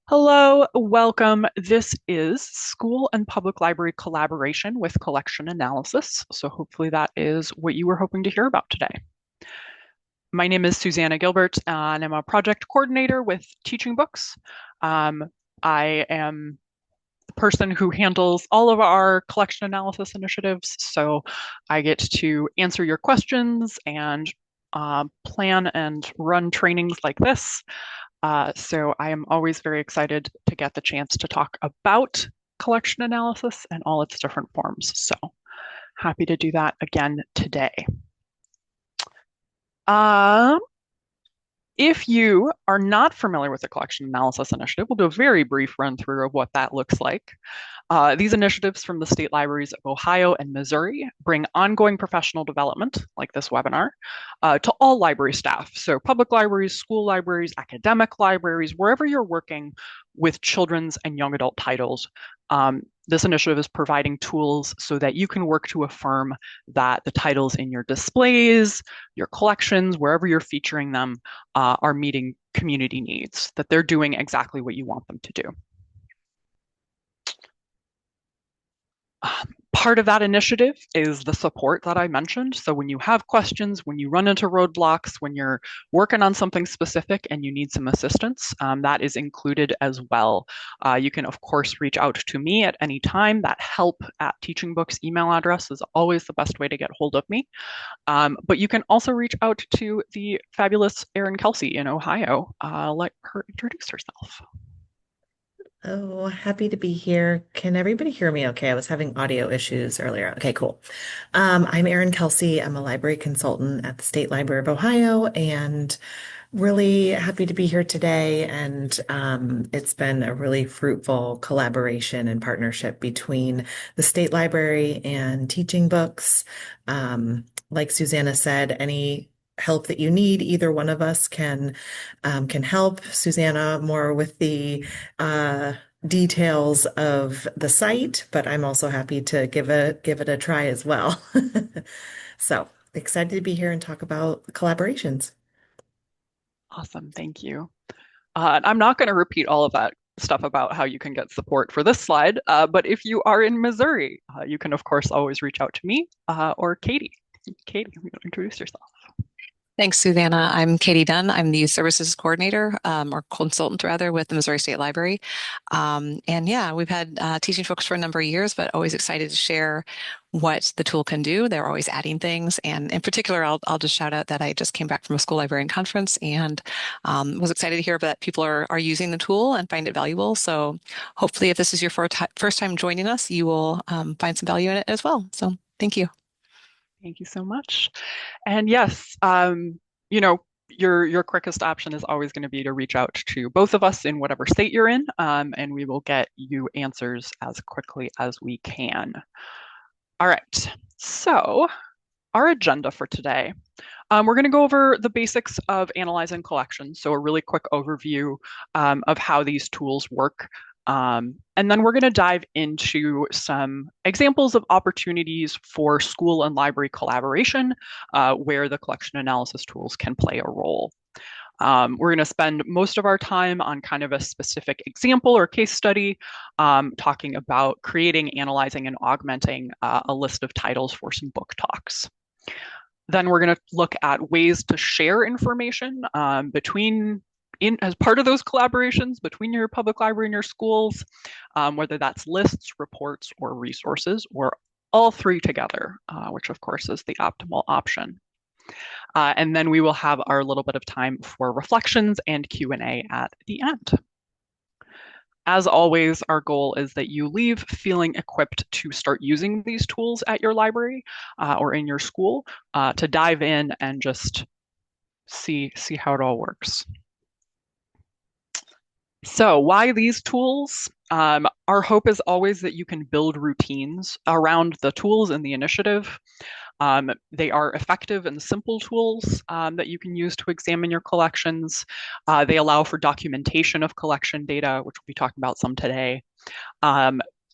Hello, welcome. This is School and Public Library collaboration with collection analysis. So hopefully that is what you were hoping to hear about today. My name is Susanna Gilbert, and I'm a project coordinator with TeachingBooks. I am the person who handles all of our collection analysis initiatives, so I get to answer your questions and plan and run trainings like this. So I am always very excited to get the chance to talk about collection analysis and all its different forms. So happy to do that again today. Um, if you are not familiar with the collection analysis initiative, we'll do a very brief run through of what that looks like. These initiatives from the state libraries of Ohio and Missouri bring ongoing professional development, like this webinar, to all library staff. So public libraries, school libraries, academic libraries, wherever you're working with children's and young adult titles, this initiative is providing tools so that you can work to affirm that the titles in your displays, your collections, wherever you're featuring them, are meeting community needs, that they're doing exactly what you want them to do. Part of that initiative is the support that I mentioned. So when you have questions, when you run into roadblocks, when you're working on something specific and you need some assistance, that is included as well. You can, of course, reach out to me at any time. That help@teachingbooks email address is always the best way to get hold of me. But you can also reach out to the fabulous Erin Kelsey in Ohio. Let her introduce herself. Oh, happy to be here. Can everybody hear me okay? I was having audio issues earlier. Okay, cool. I'm Erin Kelsey. I'm a library consultant at the State Library of Ohio and really happy to be here today. And it's been a really fruitful collaboration and partnership between the State Library and Teaching Books. Like Susanna said, any help that you need, either one of us can help. Susanna more with the details of the site, but I'm also happy to give it a try as well. So excited to be here and talk about collaborations. Awesome, thank you. I'm not going to repeat all of that stuff about how you can get support for this slide, but if you are in Missouri, you can, of course, always reach out to me or Katie. Katie, you want to introduce yourself? Thanks, Susanna. I'm Katie Dunn. I'm the Youth Services Coordinator, or consultant rather, with the Missouri State Library. And yeah, we've had teaching folks for a number of years, but always excited to share what the tool can do. They're always adding things. And in particular, I'll just shout out that I just came back from a school librarian conference and was excited to hear that people are using the tool and find it valuable. So hopefully, if this is your first time joining us, you will find some value in it as well. So thank you. Thank you so much. And yes, you know, your quickest option is always going to be to reach out to both of us in whatever state you're in, and we will get you answers as quickly as we can. All right, so our agenda for today. We're going to go over the basics of analyzing collections, so a really quick overview of how these tools work. And then we're going to dive into some examples of opportunities for school and library collaboration where the collection analysis tools can play a role. We're going to spend most of our time on kind of a specific example or case study, talking about creating, analyzing, and augmenting a list of titles for some book talks. Then we're going to look at ways to share information as part of those collaborations between your public library and your schools, whether that's lists, reports, or resources, or all three together, which of course is the optimal option. And then we will have our little bit of time for reflections and Q&A at the end. As always, our goal is that you leave feeling equipped to start using these tools at your library or in your school to dive in and just see how it all works. So why these tools? Our hope is always that you can build routines around the tools in the initiative. They are effective and simple tools that you can use to examine your collections. They allow for documentation of collection data, which we'll be talking about some today.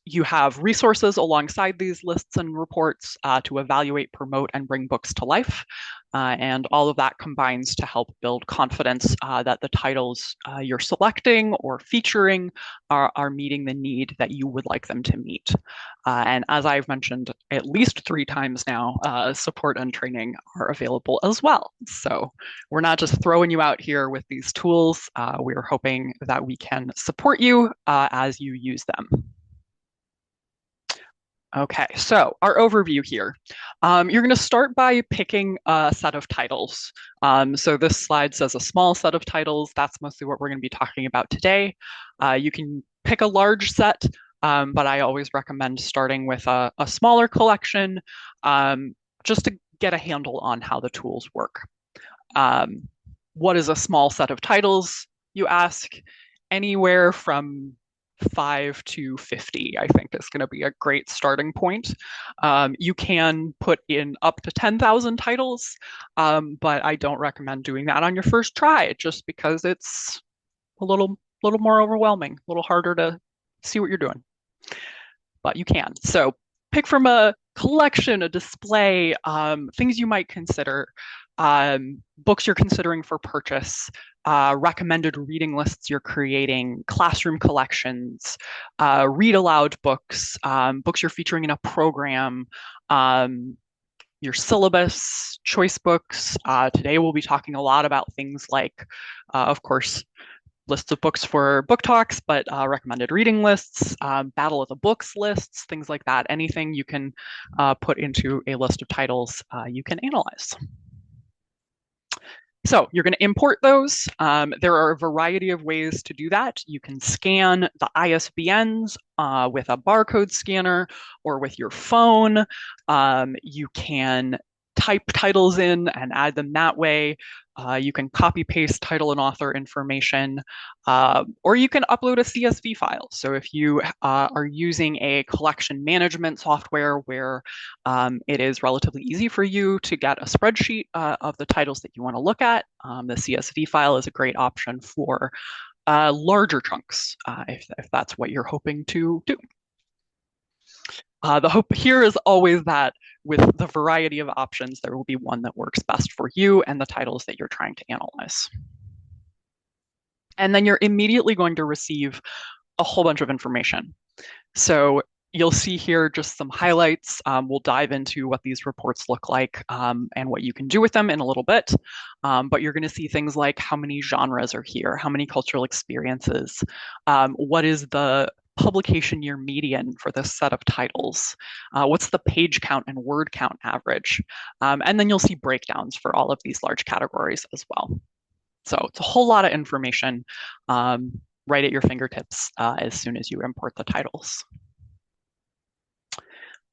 You have resources alongside these lists and reports to evaluate, promote, and bring books to life. And all of that combines to help build confidence that the titles you're selecting or featuring are meeting the need that you would like them to meet. And as I've mentioned at least 3 times now, support and training are available as well. So we're not just throwing you out here with these tools. We're hoping that we can support you as you use them. Okay, so our overview here. You're going to start by picking a set of titles. So this slide says a small set of titles. That's mostly what we're going to be talking about today. You can pick a large set, but I always recommend starting with a smaller collection just to get a handle on how the tools work. What is a small set of titles, you ask? Anywhere from 5 to 50, I think, is going to be a great starting point. You can put in up to 10,000 titles, but I don't recommend doing that on your first try just because it's a little more overwhelming, a little harder to see what you're doing. But you can. So pick from a collection, a display, things you might consider, books you're considering for purchase, recommended reading lists you're creating, classroom collections, read aloud books, books you're featuring in a program, your syllabus, choice books. Today we'll be talking a lot about things like, of course, lists of books for book talks, but recommended reading lists, Battle of the Books lists, things like that. Anything you can put into a list of titles, you can analyze. So you're going to import those. There are a variety of ways to do that. You can scan the ISBNs with a barcode scanner or with your phone. You can type titles in and add them that way. You can copy paste title and author information, or you can upload a CSV file. So if you are using a collection management software where it is relatively easy for you to get a spreadsheet of the titles that you want to look at, the CSV file is a great option for larger chunks, if that's what you're hoping to do. The hope here is always that with the variety of options, there will be one that works best for you and the titles that you're trying to analyze. And then you're immediately going to receive a whole bunch of information. So you'll see here just some highlights. We'll dive into what these reports look like and what you can do with them in a little bit. But you're going to see things like how many genres are here, how many cultural experiences, what is the publication year median for this set of titles, what's the page count and word count average, and then you'll see breakdowns for all of these large categories as well. So it's a whole lot of information right at your fingertips as soon as you import the titles.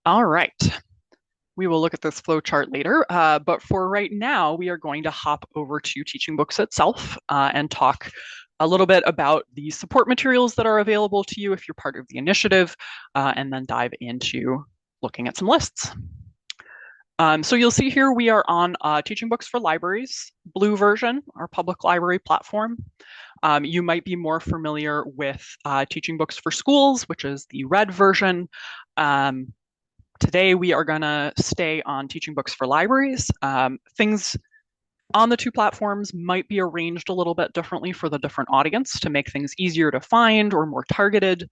All right. We will look at this flow chart later, but for right now, we are going to hop over to TeachingBooks itself and talk a little bit about the support materials that are available to you if you're part of the initiative, and then dive into looking at some lists. So you'll see here we are on TeachingBooks for Libraries, blue version, our public library platform. You might be more familiar with TeachingBooks for Schools, which is the red version. Today, we are going to stay on TeachingBooks for Libraries. Things on the 2 platforms might be arranged a little bit differently for the different audience to make things easier to find or more targeted.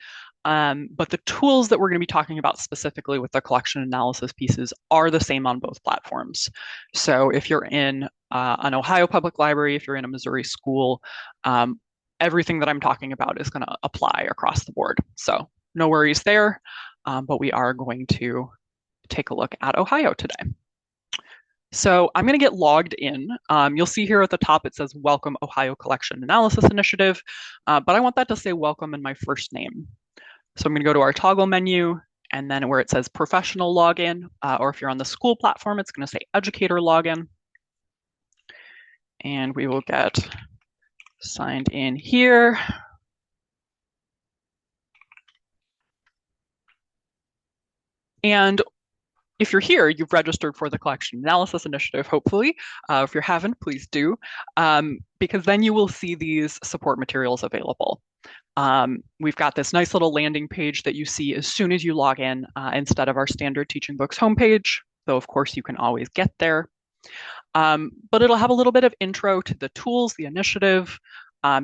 But the tools that we're going to be talking about specifically with the collection analysis pieces are the same on both platforms. So if you're in an Ohio public library, if you're in a Missouri school, everything that I'm talking about is going to apply across the board. So no worries there, but we are going to take a look at Ohio today. So I'm going to get logged in. You'll see here at the top it says Welcome Ohio Collection Analysis Initiative, but I want that to say welcome in my first name. So I'm going to go to our toggle menu, and then where it says Professional Login, or if you're on the school platform, it's going to say Educator Login. And we will get signed in here. And if you're here, you've registered for the Collection Analysis Initiative, hopefully. If you haven't, please do, because then you will see these support materials available. We've got this nice little landing page that you see as soon as you log in, instead of our standard Teaching Books homepage, though of course you can always get there. But it'll have a little bit of intro to the tools, the initiative.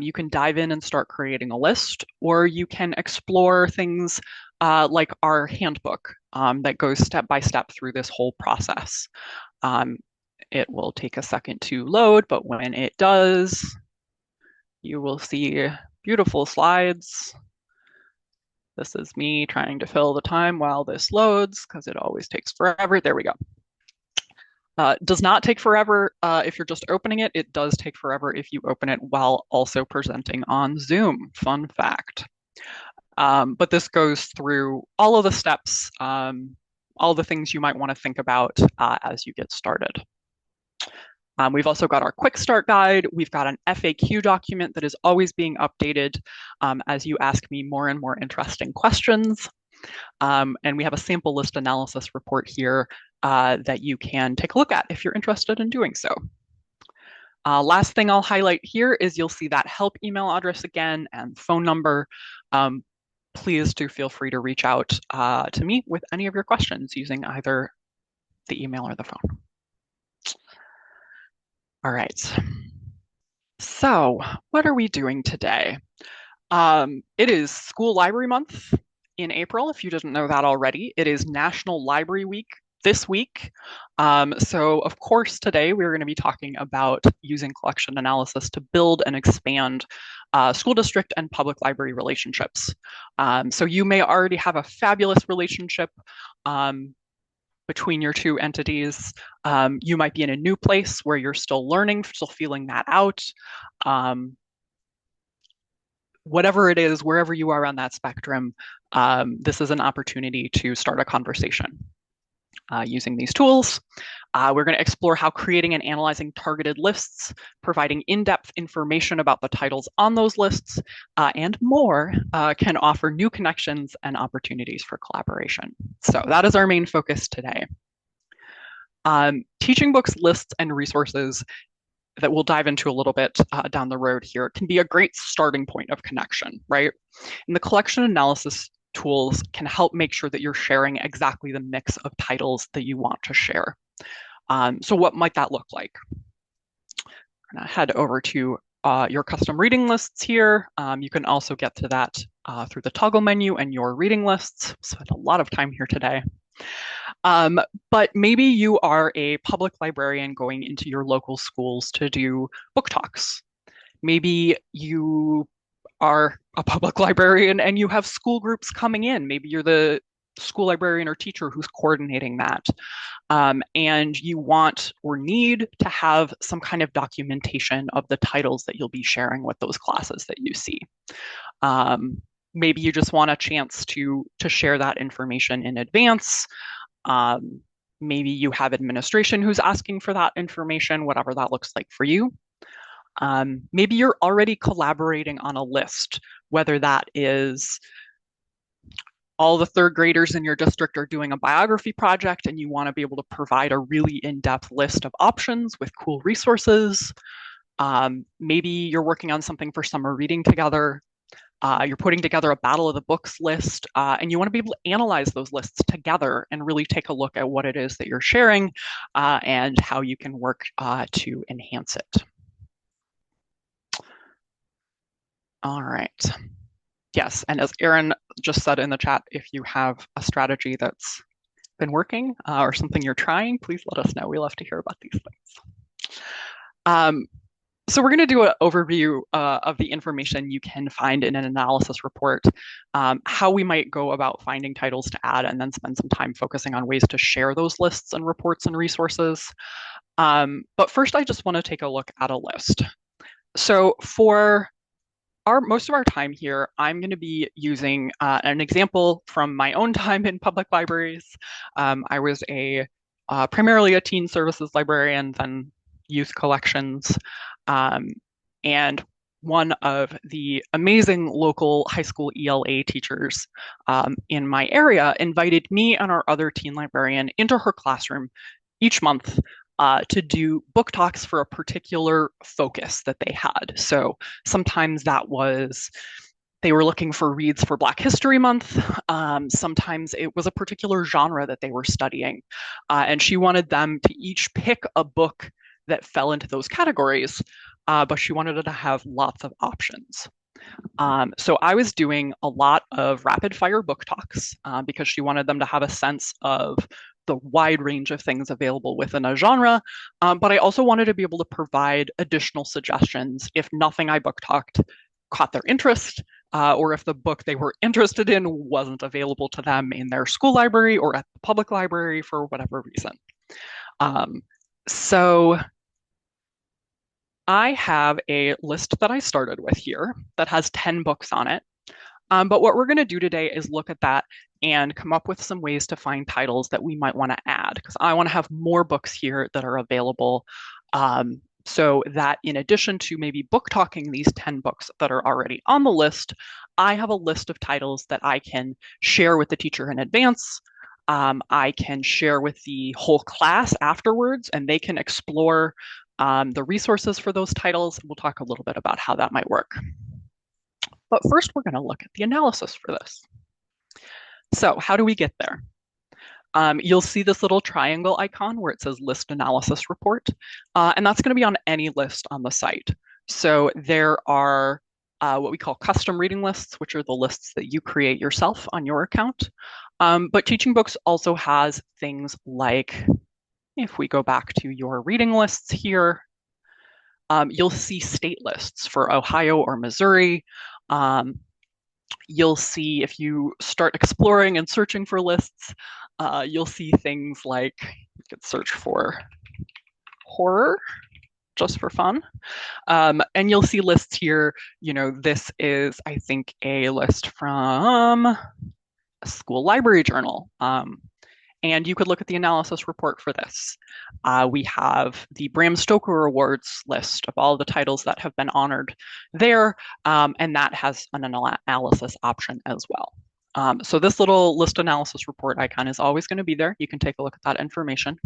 You can dive in and start creating a list, or you can explore things like our handbook that goes step by step through this whole process. It will take a second to load, but when it does, you will see beautiful slides. This is me trying to fill the time while this loads because it always takes forever. There we go. Does not take forever if you're just opening it. It does take forever if you open it while also presenting on Zoom. Fun fact. But this goes through all of the steps, all the things you might want to think about as you get started. We've also got our quick start guide. We've got an FAQ document that is always being updated as you ask me more and more interesting questions. And we have a sample list analysis report here that you can take a look at if you're interested in doing so. Last thing I'll highlight here is you'll see that help email address again and phone number. Please do feel free to reach out to me with any of your questions using either the email or the phone. All right. So what are we doing today? It is School Library Month in April, if you didn't know that already. It is National Library Week this week. So of course, today we're going to be talking about using collection analysis to build and expand school district and public library relationships. So you may already have a fabulous relationship between your two entities. You might be in a new place where you're still learning, still feeling that out. Whatever it is, wherever you are on that spectrum, this is an opportunity to start a conversation using these tools. We're going to explore how creating and analyzing targeted lists, providing in-depth information about the titles on those lists, and more can offer new connections and opportunities for collaboration. So that is our main focus today. Teaching books, lists, and resources that we'll dive into a little bit down the road here can be a great starting point of connection, right? And the collection analysis tools can help make sure that you're sharing exactly the mix of titles that you want to share. So what might that look like? I'm going to head over to your custom reading lists here. You can also get to that through the toggle menu and your reading lists. Spent a lot of time here today. But maybe you are a public librarian going into your local schools to do book talks. Maybe you are a public librarian and you have school groups coming in. Maybe you're the school librarian or teacher who's coordinating that. And you want or need to have some kind of documentation of the titles that you'll be sharing with those classes that you see. Maybe you just want a chance to share that information in advance. Maybe you have administration who's asking for that information, whatever that looks like for you. Maybe you're already collaborating on a list, whether that is all the third graders in your district are doing a biography project and you want to be able to provide a really in-depth list of options with cool resources. Maybe you're working on something for summer reading together. You're putting together a Battle of the Books list, and you want to be able to analyze those lists together and really take a look at what it is that you're sharing and how you can work to enhance it. All right. Yes, and as Erin just said in the chat, if you have a strategy that's been working or something you're trying, please let us know. We love to hear about these things. So we're going to do an overview of the information you can find in an analysis report, how we might go about finding titles to add, and then spend some time focusing on ways to share those lists and reports and resources. But first, I just want to take a look at a list. So for most of our time here, I'm going to be using an example from my own time in public libraries. I was primarily a teen services librarian, then youth collections. And one of the amazing local high school ELA teachers in my area invited me and our other teen librarian into her classroom each month to do book talks for a particular focus that they had. So sometimes that was they were looking for reads for Black History Month. Sometimes it was a particular genre that they were studying. And she wanted them to each pick a book that fell into those categories, but she wanted to have lots of options. So I was doing a lot of rapid fire book talks because she wanted them to have a sense of the wide range of things available within a genre. But I also wanted to be able to provide additional suggestions if nothing I book talked caught their interest, or if the book they were interested in wasn't available to them in their school library or at the public library for whatever reason. So I have a list that I started with here that has 10 books on it. But what we're going to do today is look at that and come up with some ways to find titles that we might want to add, because I want to have more books here that are available, so that in addition to maybe book talking these 10 books that are already on the list, I have a list of titles that I can share with the teacher in advance. I can share with the whole class afterwards, and they can explore the resources for those titles. We'll talk a little bit about how that might work. But first, we're going to look at the analysis for this. So how do we get there? You'll see this little triangle icon where it says List Analysis Report, and that's going to be on any list on the site. So there are what we call custom reading lists, which are the lists that you create yourself on your account. But TeachingBooks also has things like, if we go back to your reading lists here, you'll see state lists for Ohio or Missouri. You'll see, if you start exploring and searching for lists, you'll see things like, you could search for horror just for fun. And you'll see lists here. You know, this is, I think, a list from a school library journal. And you could look at the analysis report for this. We have the Bram Stoker Awards list of all the titles that have been honored there, and that has an analysis option as well. So this little list analysis report icon is always going to be there. You can take a look at that information.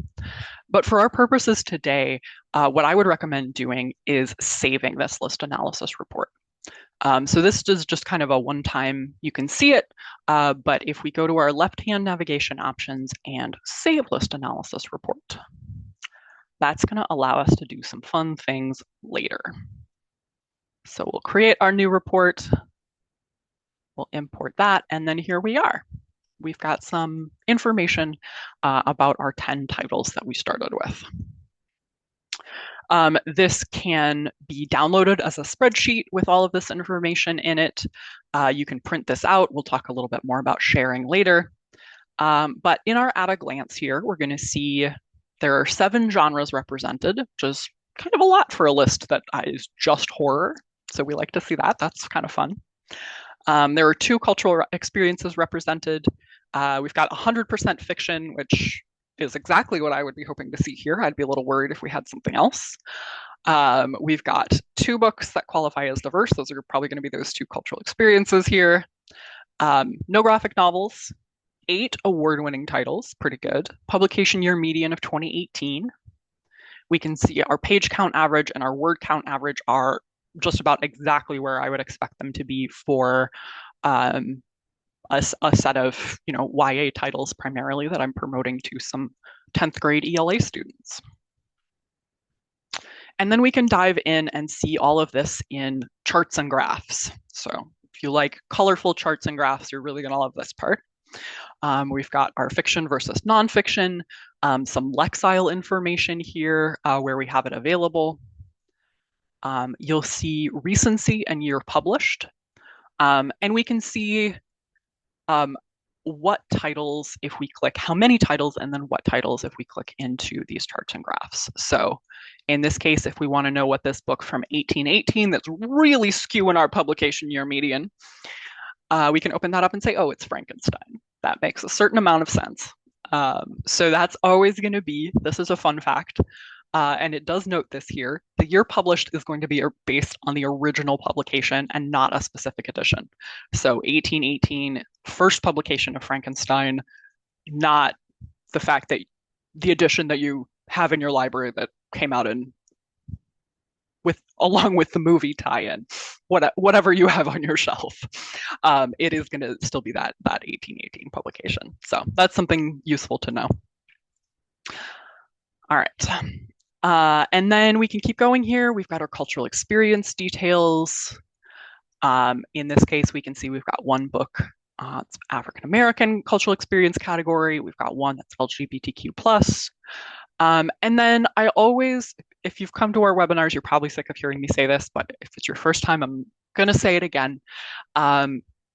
But for our purposes today, what I would recommend doing is saving this list analysis report. So this is just kind of a one-time, you can see it, but if we go to our left-hand navigation options and save list analysis report, that's going to allow us to do some fun things later. So we'll create our new report, we'll import that, and then here we are. We've got some information about our 10 titles that we started with. This can be downloaded as a spreadsheet with all of this information in it. You can print this out. We'll talk a little bit more about sharing later. But in our at a glance here, we're going to see there are 7 genres represented, which is kind of a lot for a list that is just horror. So we like to see that. That's kind of fun. There are 2 cultural experiences represented. We've got 100% fiction, which is exactly what I would be hoping to see here. I'd be a little worried if we had something else. We've got 2 books that qualify as diverse. Those are probably going to be those 2 cultural experiences here. No graphic novels, 8 award-winning titles, pretty good. Publication year median of 2018. We can see our page count average and our word count average are just about exactly where I would expect them to be for a set of, you know, YA titles primarily that I'm promoting to some 10th grade ELA students. And then we can dive in and see all of this in charts and graphs. So if you like colorful charts and graphs, you're really going to love this part. We've got our fiction versus nonfiction, some Lexile information here where we have it available. You'll see recency and year published. And we can see what titles if we click, how many titles, and then what titles if we click into these charts and graphs. So in this case, if we want to know what this book from 1818 that's really skewing our publication year median, we can open that up and say, oh, it's Frankenstein. That makes a certain amount of sense. So that's always going to be, this is a fun fact, and it does note this here, the year published is going to be based on the original publication and not a specific edition. So 1818, first publication of Frankenstein, not the fact that the edition that you have in your library that came out in with along with the movie tie-in, whatever you have on your shelf, it is going to still be that 1818 publication. So that's something useful to know. All right. And then we can keep going here. We've got our cultural experience details. In this case, we can see we've got one book. It's African American cultural experience category. We've got one that's LGBTQ plus. And then I always, if you've come to our webinars, you're probably sick of hearing me say this, but if it's your first time, I'm going to say it again.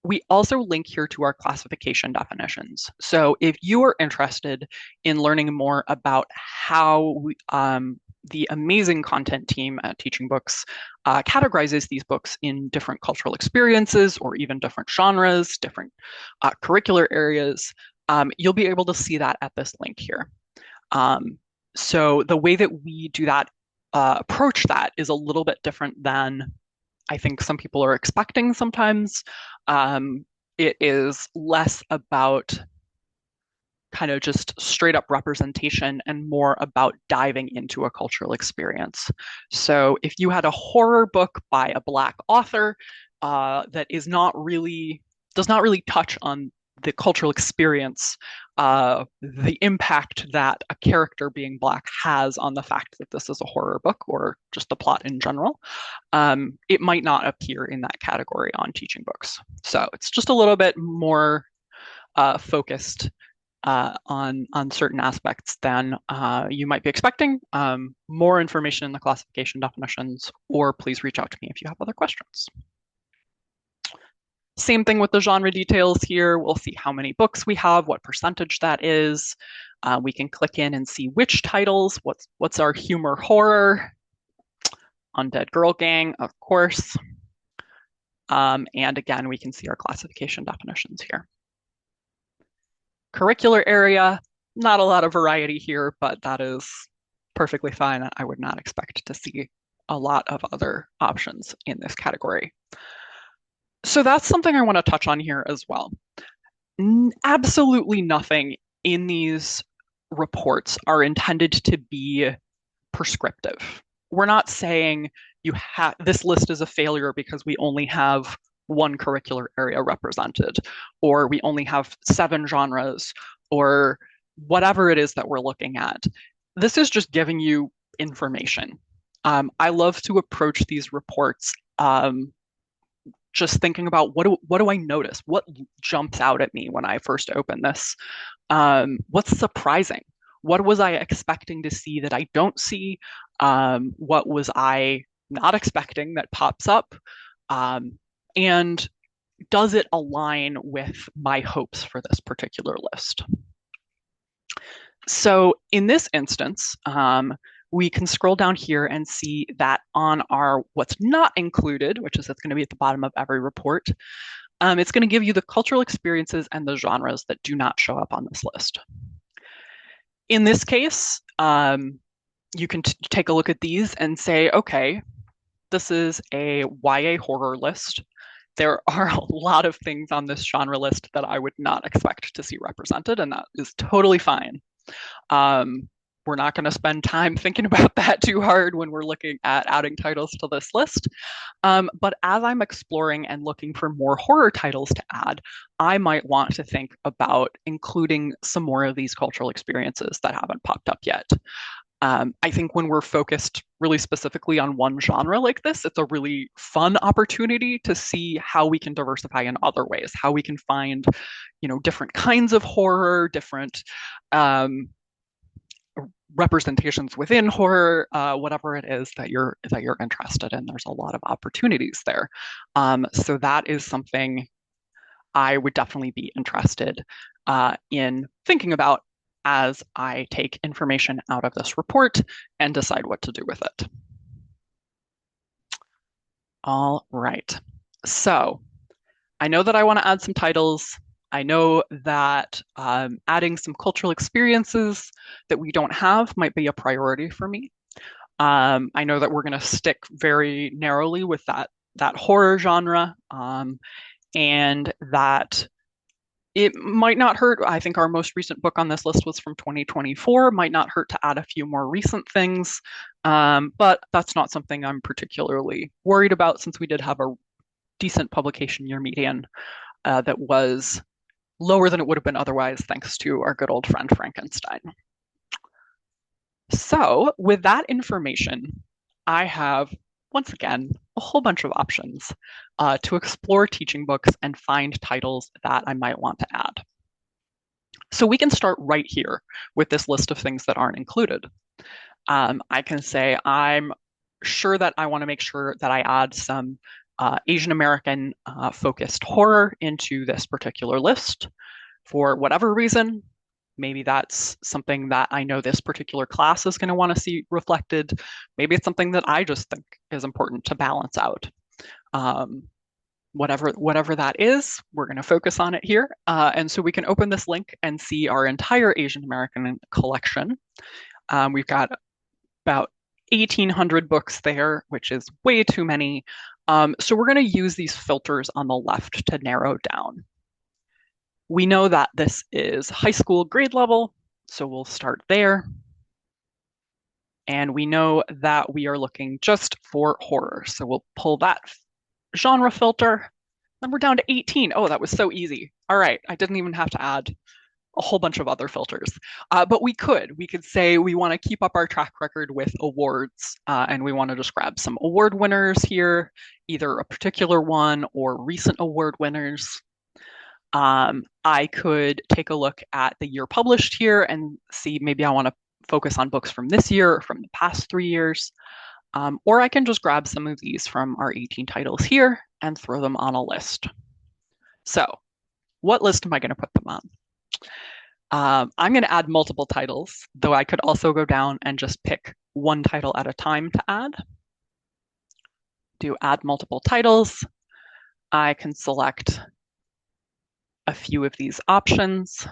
We also link here to our classification definitions. So if you are interested in learning more about how the amazing content team at TeachingBooks categorizes these books in different cultural experiences or even different genres, different curricular areas, you'll be able to see that at this link here. So the way that we do that, approach that is a little bit different than I think some people are expecting sometimes. It is less about kind of just straight up representation and more about diving into a cultural experience. So if you had a horror book by a Black author that does not really touch on the cultural experience, the impact that a character being Black has on the fact that this is a horror book or just the plot in general, it might not appear in that category on TeachingBooks. So it's just a little bit more focused on certain aspects than you might be expecting. More information in the classification definitions, or please reach out to me if you have other questions. Same thing with the genre details here. We'll see how many books we have, what percentage that is. We can click in and see which titles, what's our humor horror, Undead Girl Gang, of course. And again, we can see our classification definitions here. Curricular area, not a lot of variety here, but that is perfectly fine. I would not expect to see a lot of other options in this category. So that's something I want to touch on here as well. Absolutely nothing in these reports are intended to be prescriptive. We're not saying this list is a failure because we only have one curricular area represented, or we only have 7 genres, or whatever it is that we're looking at. This is just giving you information. I love to approach these reports just thinking about what do I notice? What jumps out at me when I first open this? What's surprising? What was I expecting to see that I don't see? What was I not expecting that pops up? And does it align with my hopes for this particular list? So in this instance, we can scroll down here and see that on our what's not included, which is it's going to be at the bottom of every report, it's going to give you the cultural experiences and the genres that do not show up on this list. In this case, you can take a look at these and say, okay, this is a YA horror list. There are a lot of things on this genre list that I would not expect to see represented, and that is totally fine. We're not going to spend time thinking about that too hard when we're looking at adding titles to this list. But as I'm exploring and looking for more horror titles to add, I might want to think about including some more of these cultural experiences that haven't popped up yet. I think when we're focused really specifically on one genre like this, it's a really fun opportunity to see how we can diversify in other ways, how we can find, different kinds of horror, different representations within horror, whatever it is that you're interested in. There's a lot of opportunities there. So that is something I would definitely be interested in thinking about as I take information out of this report and decide what to do with it. All right. So I know that I want to add some titles. I know that adding some cultural experiences that we don't have might be a priority for me. I know that we're going to stick very narrowly with that horror genre, and that it might not hurt. I think our most recent book on this list was from 2024. Might not hurt to add a few more recent things, but that's not something I'm particularly worried about since we did have a decent publication year median that was lower than it would have been otherwise, thanks to our good old friend Frankenstein. So, with that information, I have, once again, a whole bunch of options to explore teaching books and find titles that I might want to add. So we can start right here with this list of things that aren't included. I can say I'm sure that I want to make sure that I add some Asian American focused horror into this particular list for whatever reason. Maybe that's something that I know this particular class is going to want to see reflected. Maybe it's something that I just think is important to balance out. Whatever that is, we're going to focus on it here. And so we can open this link and see our entire Asian American collection. We've got about 1,800 books there, which is way too many. So we're going to use these filters on the left to narrow down. We know that this is high school grade level, so we'll start there. And we know that we are looking just for horror. So we'll pull that genre filter. Then we're down to 18. Oh, that was so easy. All right, I didn't even have to add a whole bunch of other filters. But we could say we want to keep up our track record with awards, and we want to just grab some award winners here, either a particular one or recent award winners. I could take a look at the year published here and see maybe I want to focus on books from this year or from the past 3 years. Or I can just grab some of these from our 18 titles here and throw them on a list. So what list am I going to put them on? I'm going to add multiple titles, though I could also go down and just pick one title at a time to add. Do add multiple titles. I can select a few of these options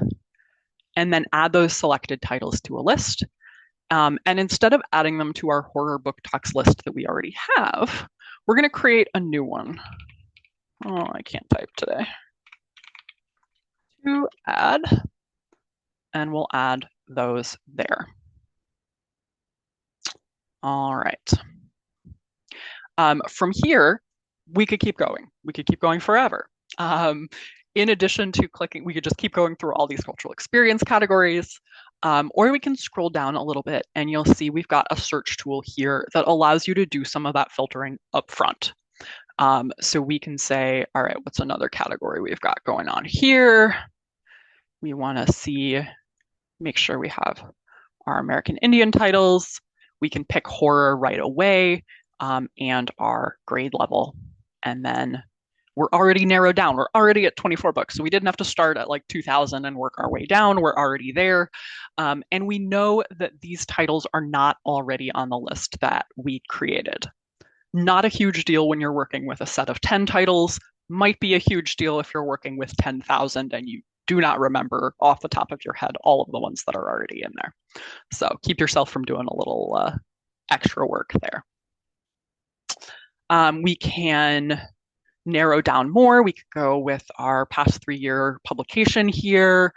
and then add those selected titles to a list. And instead of adding them to our horror book talks list that we already have, we're going to create a new one. Oh, I can't type today. To add, and we'll add those there. All right. From here, we could keep going. We could keep going forever. In addition to clicking, we could just keep going through all these cultural experience categories, or we can scroll down a little bit and you'll see we've got a search tool here that allows you to do some of that filtering up front. So we can say, all right, what's another category we've got going on here? We want to see, make sure we have our American Indian titles. We can pick horror right away and our grade level. And then we're already narrowed down. We're already at 24 books. So we didn't have to start at like 2000 and work our way down. We're already there. And we know that these titles are not already on the list that we created. Not a huge deal when you're working with a set of 10 titles. Might be a huge deal if you're working with 10,000 and you do not remember off the top of your head all of the ones that are already in there. So keep yourself from doing a little extra work there. We can narrow down more. We could go with our past 3-year publication here.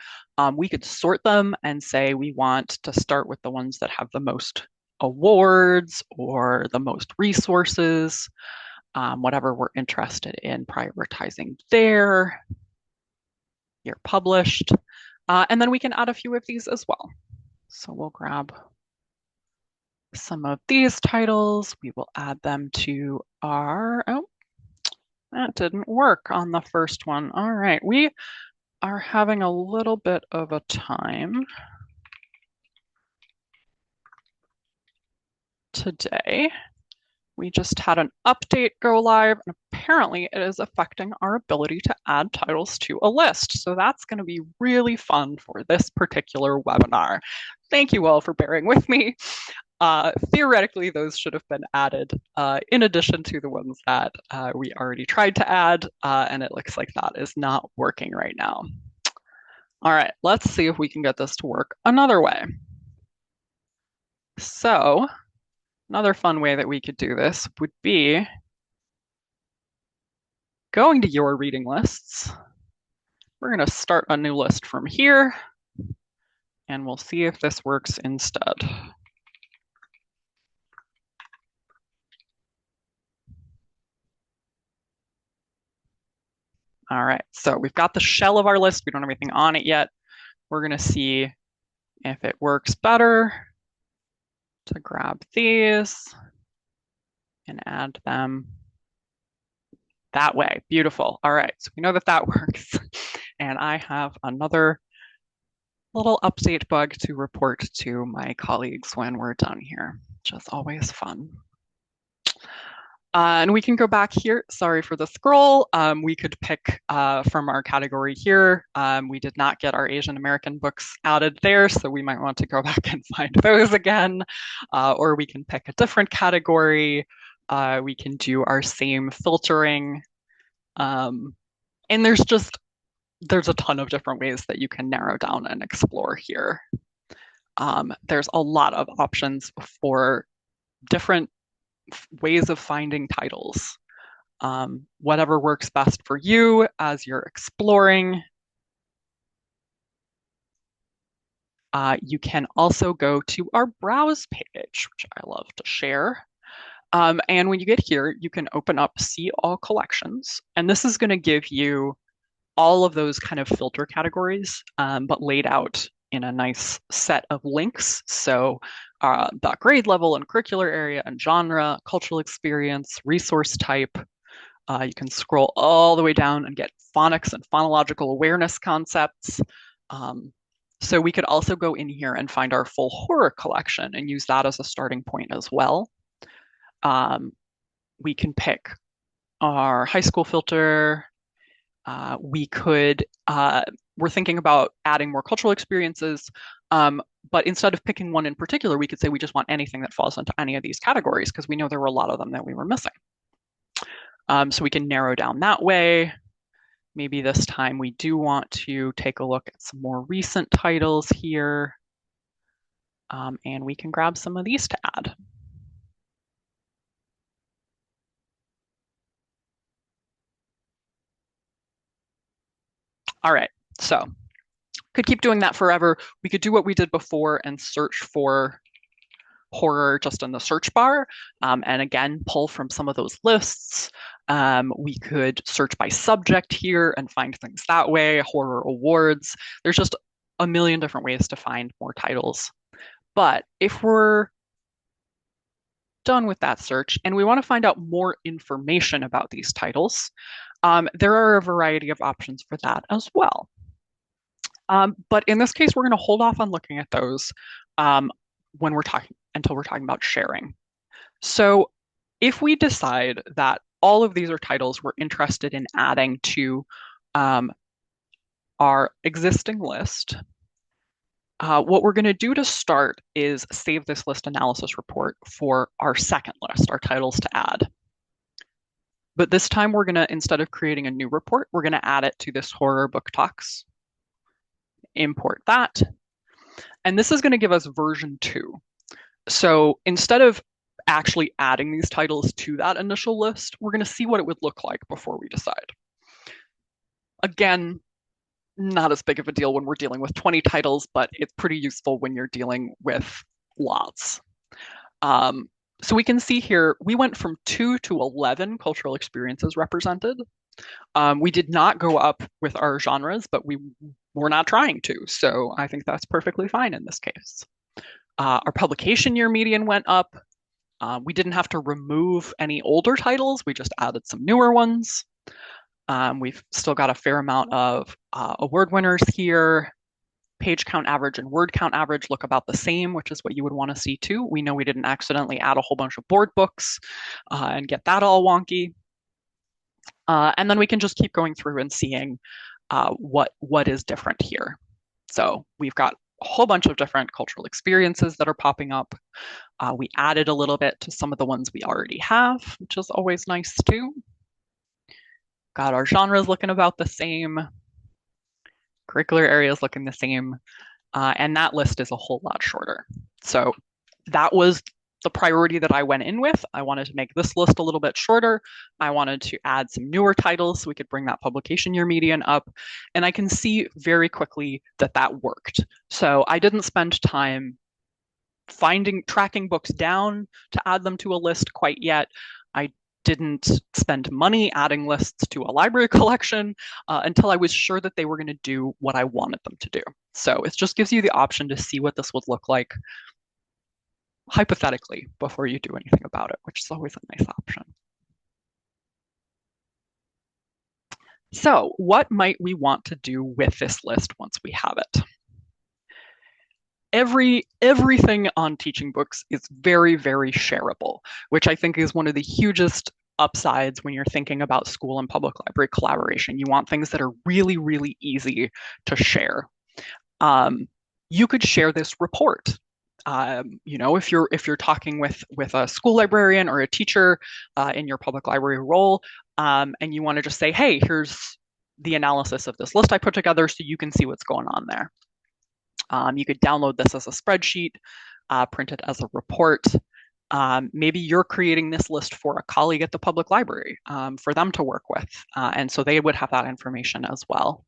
We could sort them and say we want to start with the ones that have the most awards or the most resources, whatever we're interested in prioritizing there. Year published. And then we can add a few of these as well. So we'll grab some of these titles. We will add them to our, oh, that didn't work on the first one. All right, we are having a little bit of a time today. We just had an update go live, and apparently it is affecting our ability to add titles to a list. So that's going to be really fun for this particular webinar. Thank you all for bearing with me. Theoretically, those should have been added in addition to the ones that we already tried to add, and it looks like that is not working right now. All right, let's see if we can get this to work another way. So Another fun way that we could do this would be going to your reading lists. We're going to start a new list from here, and we'll see if this works instead. All right, so we've got the shell of our list. We don't have anything on it yet. We're going to see if it works better to grab these and add them that way. Beautiful. All right, so we know that that works. And I have another little update bug to report to my colleagues when we're done here, which is always fun. And we can go back here. Sorry for the scroll. We could pick from our category here. We did not get our Asian American books added there, so we might want to go back and find those again. Or we can pick a different category. We can do our same filtering. And there's a ton of different ways that you can narrow down and explore here. There's a lot of options for different ways of finding titles. Whatever works best for you as you're exploring. You can also go to our browse page, which I love to share. And when you get here, you can open up See All Collections. And this is going to give you all of those kind of filter categories, but laid out in a nice set of links. So the grade level and curricular area and genre, cultural experience, resource type. You can scroll all the way down and get phonics and phonological awareness concepts. So we could also go in here and find our full horror collection and use that as a starting point as well. We can pick our high school filter. We're thinking about adding more cultural experiences, but instead of picking one in particular, we could say we just want anything that falls into any of these categories because we know there were a lot of them that we were missing. So we can narrow down that way. Maybe this time we do want to take a look at some more recent titles here, and we can grab some of these to add. All right, so could keep doing that forever. We could do what we did before and search for horror just in the search bar, and again, pull from some of those lists. We could search by subject here and find things that way, horror awards. There's just a million different ways to find more titles. But if we're done with that search and we want to find out more information about these titles, there are a variety of options for that as well. But in this case, we're going to hold off on looking at those until we're talking about sharing. So if we decide that all of these are titles we're interested in adding to our existing list, what we're going to do to start is save this list analysis report for our second list, our titles to add. But this time we're going to, instead of creating a new report, we're going to add it to this horror book talks. Import that. And this is going to give us version 2. So instead of actually adding these titles to that initial list, we're going to see what it would look like before we decide. Again, not as big of a deal when we're dealing with 20 titles, but it's pretty useful when you're dealing with lots. So we can see here, we went from 2 to 11 cultural experiences represented. We did not go up with our genres, but we were not trying to. So I think that's perfectly fine in this case. Our publication year median went up. We didn't have to remove any older titles. We just added some newer ones. We've still got a fair amount of award winners here. Page count average and word count average look about the same, which is what you would want to see too. We know we didn't accidentally add a whole bunch of board books and get that all wonky. And then we can just keep going through and seeing what is different here. So we've got a whole bunch of different cultural experiences that are popping up. We added a little bit to some of the ones we already have, which is always nice too. Got our genres looking about the same. Curricular areas looking the same. And that list is a whole lot shorter. So that was the priority that I went in with. I wanted to make this list a little bit shorter. I wanted to add some newer titles so we could bring that publication year median up. And I can see very quickly that that worked. So I didn't spend time tracking books down to add them to a list quite yet. I didn't spend money adding lists to a library collection until I was sure that they were going to do what I wanted them to do. So it just gives you the option to see what this would look like hypothetically before you do anything about it, which is always a nice option. So what might we want to do with this list once we have it? Everything on TeachingBooks is very, very shareable, which I think is one of the hugest upsides when you're thinking about school and public library collaboration. You want things that are really, really easy to share. You could share this report. If you're talking with a school librarian or a teacher in your public library role, and you want to just say, hey, here's the analysis of this list I put together so you can see what's going on there. You could download this as a spreadsheet, print it as a report. Maybe you're creating this list for a colleague at the public library for them to work with, and so they would have that information as well.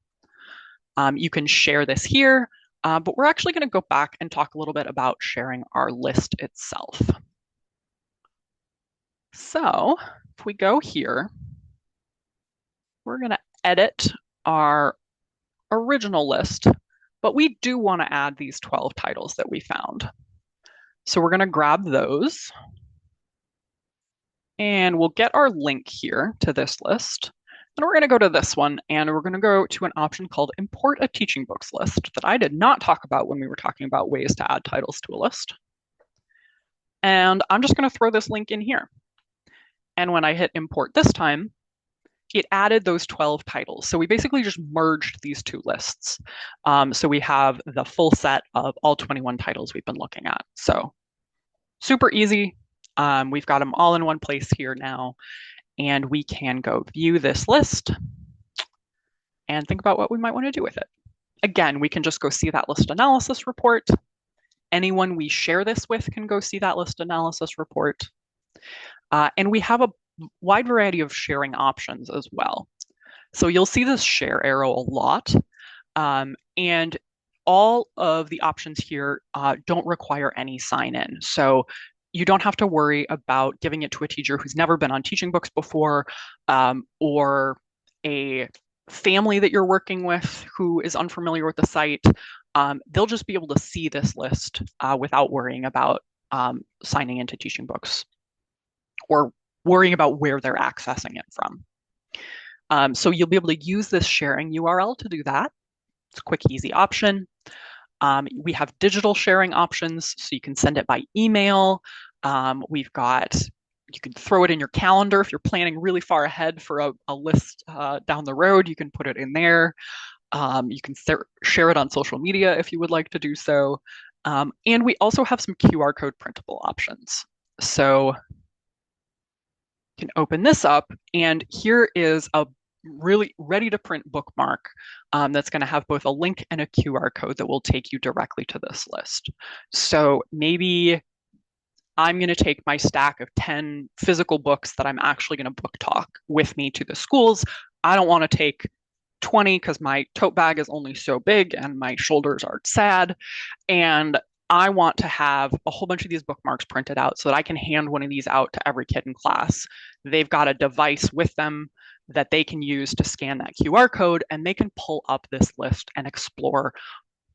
You can share this here, but we're actually going to go back and talk a little bit about sharing our list itself. So if we go here, we're going to edit our original list, but we do want to add these 12 titles that we found. So we're going to grab those, and we'll get our link here to this list. And we're going to go to this one, and we're going to go to an option called Import a TeachingBooks List that I did not talk about when we were talking about ways to add titles to a list. And I'm just going to throw this link in here. And when I hit import this time, it added those 12 titles. So we basically just merged these two lists. So we have the full set of all 21 titles we've been looking at. So super easy. We've got them all in one place here now. And we can go view this list and think about what we might want to do with it. Again, we can just go see that list analysis report. Anyone we share this with can go see that list analysis report. And we have a wide variety of sharing options as well. So you'll see this share arrow a lot. And all of the options here don't require any sign in. So you don't have to worry about giving it to a teacher who's never been on TeachingBooks before, or a family that you're working with who is unfamiliar with the site. They'll just be able to see this list without worrying about signing into TeachingBooks or worrying about where they're accessing it from. So you'll be able to use this sharing URL to do that. It's a quick, easy option. We have digital sharing options, so you can send it by email. You can throw it in your calendar if you're planning really far ahead for a list down the road. You can put it in there. You can share it on social media if you would like to do so. And we also have some QR code printable options. So you can open this up, and here is a really ready to print bookmark that's going to have both a link and a QR code that will take you directly to this list. So maybe I'm going to take my stack of 10 physical books that I'm actually going to book talk with me to the schools. I don't want to take 20 because my tote bag is only so big and my shoulders are sad. And I want to have a whole bunch of these bookmarks printed out so that I can hand one of these out to every kid in class. They've got a device with them that they can use to scan that QR code, and they can pull up this list and explore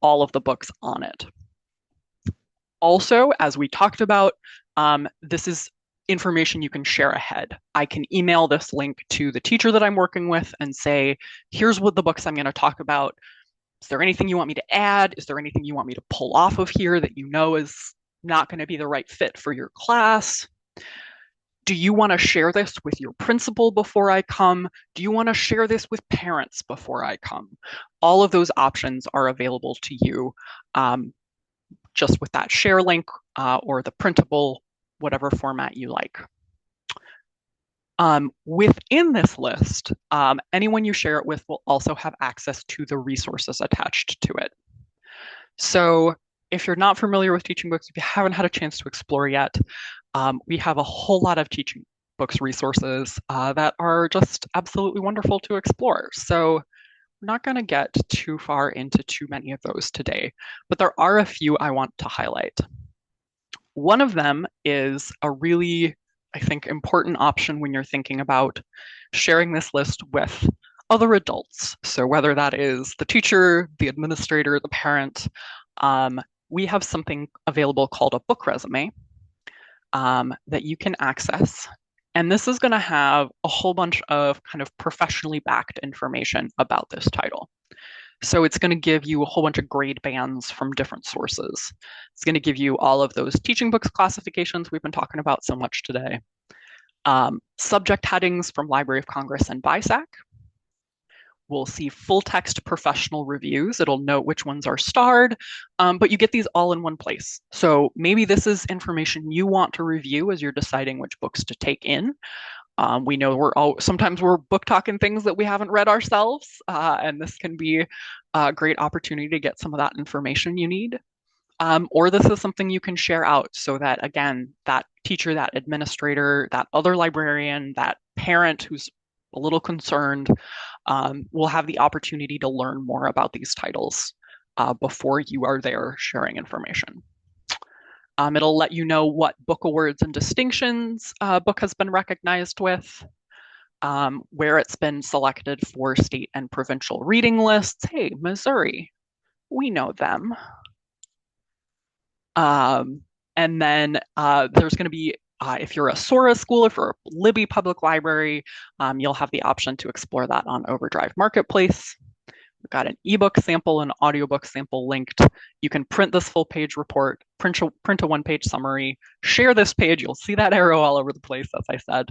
all of the books on it. Also, as we talked about, this is information you can share ahead. I can email this link to the teacher that I'm working with and say, here's what the books I'm going to talk about. Is there anything you want me to add? Is there anything you want me to pull off of here that you know is not going to be the right fit for your class? Do you want to share this with your principal before I come? Do you want to share this with parents before I come? All of those options are available to you just with that share link or the printable, whatever format you like. Within this list, anyone you share it with will also have access to the resources attached to it. So if you're not familiar with teaching books, if you haven't had a chance to explore yet, we have a whole lot of teaching books resources that are just absolutely wonderful to explore. So we're not going to get too far into too many of those today, but there are a few I want to highlight. One of them is a really, I think, important option when you're thinking about sharing this list with other adults. So whether that is the teacher, the administrator, the parent, um, we have something available called a book resume that you can access. And this is going to have a whole bunch of kind of professionally backed information about this title. So it's going to give you a whole bunch of grade bands from different sources. It's going to give you all of those teaching books classifications we've been talking about so much today. Subject headings from Library of Congress and BISAC. We'll see full text professional reviews. It'll note which ones are starred, but you get these all in one place. So maybe this is information you want to review as you're deciding which books to take in. We know sometimes we're book talking things that we haven't read ourselves, and this can be a great opportunity to get some of that information you need. Or this is something you can share out so that, again, that teacher, that administrator, that other librarian, that parent who's a little concerned will have the opportunity to learn more about these titles before you are there sharing information. It'll let you know what book awards and distinctions a book has been recognized with, where it's been selected for state and provincial reading lists. Hey, Missouri, we know them. And then there's going to be, if you're a SORA school, if you're a Libby Public Library, you'll have the option to explore that on Overdrive Marketplace. We've got an ebook sample and audiobook sample linked. You can print this full page report, print a one-page summary, share this page. You'll see that arrow all over the place, as I said.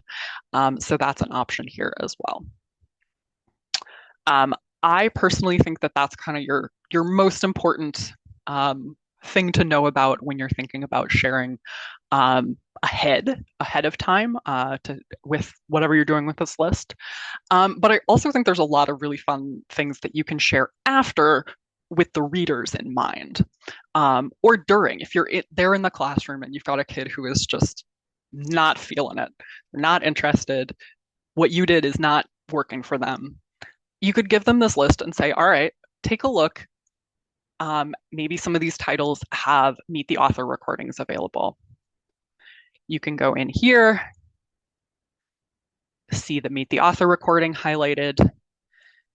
So that's an option here as well. I personally think that that's kind of your most important thing to know about when you're thinking about sharing ahead of time with whatever you're doing with this list. But I also think there's a lot of really fun things that you can share after with the readers in mind, or during. If you're there in the classroom and you've got a kid who is just not feeling it, not interested, what you did is not working for them, you could give them this list and say, all right, take a look. Maybe some of these titles have Meet the Author recordings available. You can go in here, see the Meet the Author recording highlighted.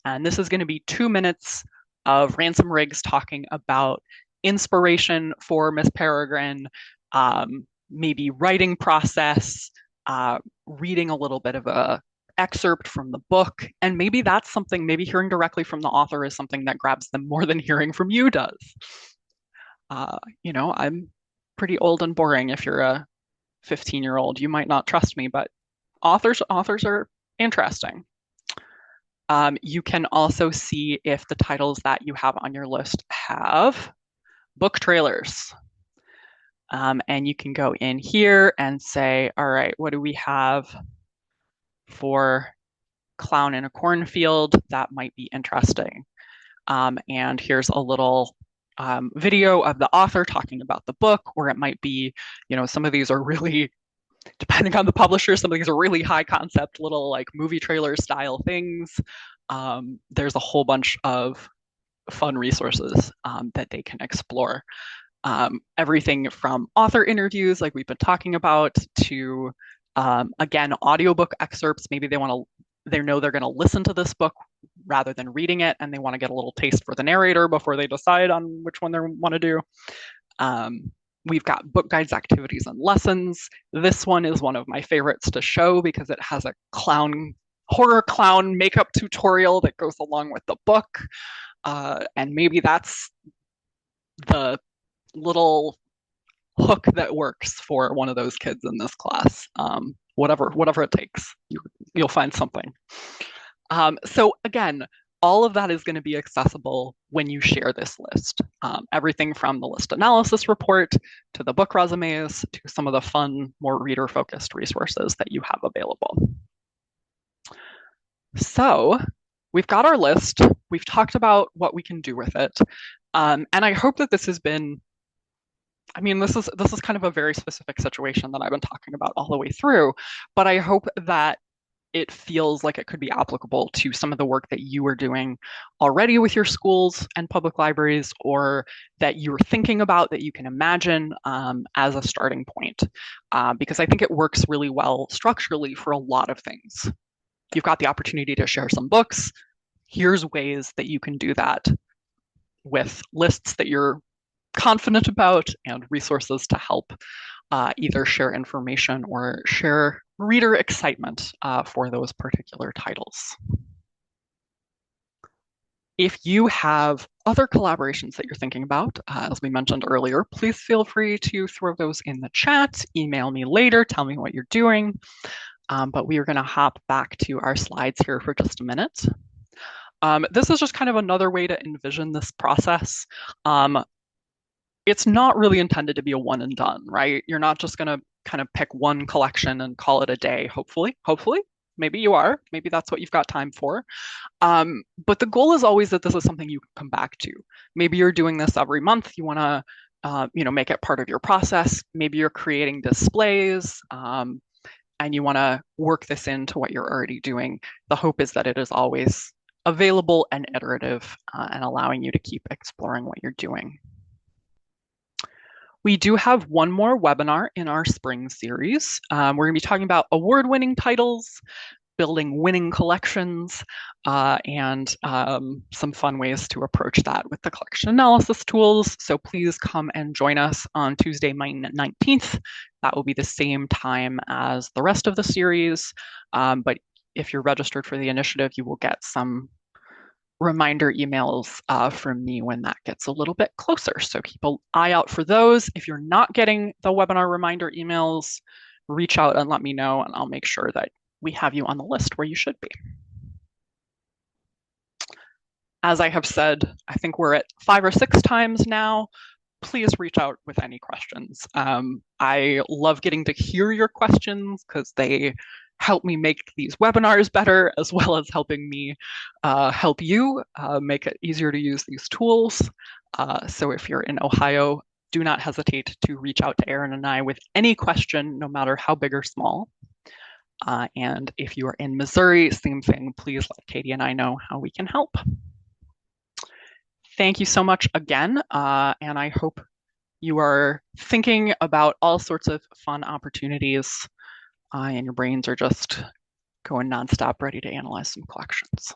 And this is going to be 2 minutes of Ransom Riggs talking about inspiration for Miss Peregrine, maybe writing process, reading a little bit of a excerpt from the book. And maybe that's something, maybe hearing directly from the author is something that grabs them more than hearing from you does. I'm pretty old and boring. If you're a 15-year-old, you might not trust me, but authors are interesting. You can also see if the titles that you have on your list have book trailers. And you can go in here and say, all right, what do we have for Clown in a Cornfield? That might be interesting. And here's a little video of the author talking about the book, or it might be, some of these are really, depending on the publisher, some of these are really high concept little like movie trailer style things. There's a whole bunch of fun resources that they can explore. Everything from author interviews, like we've been talking about, to again, audiobook excerpts. Maybe they know they're going to listen to this book rather than reading it, and they want to get a little taste for the narrator before they decide on which one they want to do. We've got book guides, activities, and lessons. This one is one of my favorites to show because it has a horror clown makeup tutorial that goes along with the book. And maybe that's the little hook that works for one of those kids in this class. Whatever it takes, you'll find something. So again, all of that is going to be accessible when you share this list. Everything from the list analysis report to the book resumes to some of the fun, more reader-focused resources that you have available. So we've got our list. We've talked about what we can do with it. And I hope that this has been I mean, this is kind of a very specific situation that I've been talking about all the way through, but I hope that it feels like it could be applicable to some of the work that you are doing already with your schools and public libraries, or that you're thinking about that you can imagine as a starting point. Because I think it works really well structurally for a lot of things. You've got the opportunity to share some books. Here's ways that you can do that with lists that you're confident about and resources to help either share information or share reader excitement for those particular titles. If you have other collaborations that you're thinking about, as we mentioned earlier, please feel free to throw those in the chat, email me later, tell me what you're doing. But we are going to hop back to our slides here for just a minute. This is just kind of another way to envision this process. It's not really intended to be a one and done, right? You're not just going to kind of pick one collection and call it a day, hopefully. Hopefully, maybe you are. Maybe that's what you've got time for. But the goal is always that this is something you can come back to. Maybe you're doing this every month. You want to, make it part of your process. Maybe you're creating displays, and you want to work this into what you're already doing. The hope is that it is always available and iterative, and allowing you to keep exploring what you're doing. We do have one more webinar in our spring series. We're going to be talking about award-winning titles, building winning collections, and some fun ways to approach that with the collection analysis tools. So please come and join us on Tuesday, May 19th. That will be the same time as the rest of the series. But if you're registered for the initiative, you will get some reminder emails from me when that gets a little bit closer. So keep an eye out for those. If you're not getting the webinar reminder emails, reach out and let me know, and I'll make sure that we have you on the list where you should be. As I have said, I think we're at 5 or 6 times now. Please reach out with any questions. I love getting to hear your questions because they help me make these webinars better, as well as helping me help you make it easier to use these tools. So if you're in Ohio, do not hesitate to reach out to Erin and I with any question, no matter how big or small. And if you are in Missouri, same thing, please let Katie and I know how we can help. Thank you so much again, and I hope you are thinking about all sorts of fun opportunities, and your brains are just going nonstop, ready to analyze some collections.